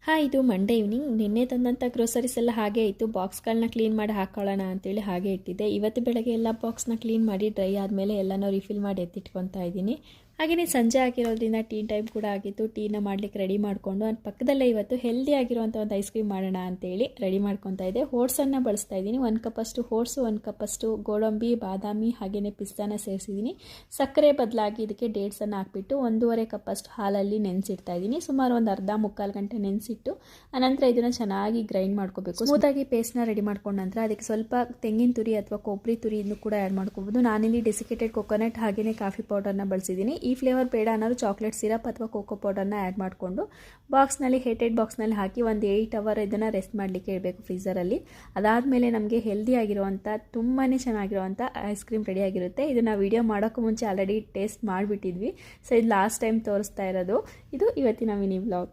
ಹಾಂ, ಇದು Monday evening. ನಿನ್ನೆ ತಂದಂಥ ಗ್ರೋಸರೀಸ್ ಎಲ್ಲ ಹಾಗೆ ಇತ್ತು. ಬಾಕ್ಸ್ಗಳನ್ನ ಕ್ಲೀನ್ ಮಾಡಿ ಹಾಕೊಳ್ಳೋಣ ಅಂತೇಳಿ ಹಾಗೆ ಇಟ್ಟಿದ್ದೆ. ಇವತ್ತು ಬೆಳಗ್ಗೆ ಎಲ್ಲ ಬಾಕ್ಸ್ನ ಕ್ಲೀನ್ ಮಾಡಿ ಡ್ರೈ ಆದಮೇಲೆ ಎಲ್ಲನೂ ರಿಫಿಲ್ ಮಾಡಿ ಎತ್ತಿಟ್ಕೊತಾ ಇದ್ದೀನಿ. ಹಾಗೆಯೇ ಸಂಜೆ ಆಗಿರೋದ್ರಿಂದ ಟೀ ಟೈಮ್ ಕೂಡ ಆಗಿತ್ತು. ಟೀನ ಮಾಡಲಿಕ್ಕೆ ರೆಡಿ ಮಾಡಿಕೊಂಡು ಅದು ಪಕ್ಕದಲ್ಲೇ ಇವತ್ತು ಹೆಲ್ದಿ ಆಗಿರುವಂಥ ಒಂದು ಐಸ್ ಕ್ರೀಮ್ ಮಾಡೋಣ ಅಂತೇಳಿ ರೆಡಿ ಮಾಡ್ಕೊತಾ ಇದ್ದೆ. ಓಟ್ಸನ್ನು ಬಳಸ್ತಾ ಇದ್ದೀನಿ. 1 ಕಪ್ಪಷ್ಟು ಓಟ್ಸು, 1 ಕಪ್ಪಷ್ಟು ಗೋಡಂಬಿ, ಬಾದಾಮಿ ಹಾಗೆಯೇ ಪಿಸ್ತಾನ ಸೇರಿಸಿದ್ದೀನಿ. ಸಕ್ಕರೆ ಬದಲಾಗಿ ಇದಕ್ಕೆ ಡೇಟ್ಸನ್ನು ಹಾಕ್ಬಿಟ್ಟು 1.5 ಕಪ್ಪಷ್ಟು ಹಾಲಲ್ಲಿ ನೆನೆಸಿಡ್ತಾ ಇದ್ದೀನಿ. ಸುಮಾರು ಒಂದು ಅರ್ಧ ಮುಕ್ಕಾಲು ಗಂಟೆ ನೆನೆಸಿಟ್ಟು ಅನಂತರ ಇದನ್ನು ಚೆನ್ನಾಗಿ ಗ್ರೈಂಡ್ ಮಾಡ್ಕೋಬೇಕು. ಸ್ಮೂತಾಗಿ ಪೇಸ್ಟ್ನ ರೆಡಿ ಮಾಡ್ಕೊಂಡ ನಂತರ ಅದಕ್ಕೆ ಸ್ವಲ್ಪ ತೆಂಗಿನ ತುರಿ ಅಥವಾ ಕೊಬ್ಬರಿ ತುರಿಯನ್ನು ಕೂಡ ಆ್ಯಡ್ ಮಾಡ್ಕೋಬೋದು. ನಾನಿಲ್ಲಿ ಡೆಸಿಕೇಟೆಡ್ ಕೊಕೊನಟ್ ಹಾಗೆಯೇ ಕಾಫಿ ಪೌಡರ್ನ ಬಳಸಿದ್ದೀನಿ. ಈ ಫ್ಲೇವರ್ ಬೇಡ ಅನ್ನೋರು ಚಾಕ್ಲೇಟ್ ಸಿರಪ್ ಅಥವಾ ಕೋಕೋ ಪೌಡರ್ನ ಆ್ಯಡ್ ಮಾಡಿಕೊಂಡು ಬಾಕ್ಸ್ನಲ್ಲಿ ಹೇಟೆಡ್ ಬಾಕ್ಸ್ನಲ್ಲಿ ಹಾಕಿ ಒಂದು 8 ಅವರ್ ಇದನ್ನು ರೆಸ್ಟ್ ಮಾಡಲಿಕ್ಕೆ ಇಡಬೇಕು ಫ್ರೀಸರಲ್ಲಿ. ಅದಾದಮೇಲೆ ನಮಗೆ ಹೆಲ್ದಿ ಆಗಿರುವಂಥ ತುಂಬಾ ಚೆನ್ನಾಗಿರುವಂಥ ಐಸ್ ಕ್ರೀಮ್ ರೆಡಿ ಆಗಿರುತ್ತೆ. ಇದನ್ನು ವಿಡಿಯೋ ಮಾಡೋಕ್ಕೂ ಮುಂಚೆ ಆಲ್ರೆಡಿ ಟೇಸ್ಟ್ ಮಾಡಿಬಿಟ್ಟಿದ್ವಿ. ಸೊ ಇದು ಲಾಸ್ಟ್ ಟೈಮ್ ತೋರಿಸ್ತಾ ಇರೋದು. ಇದು ಇವತ್ತಿನ ಮಿನಿ ವ್ಲಾಗ್.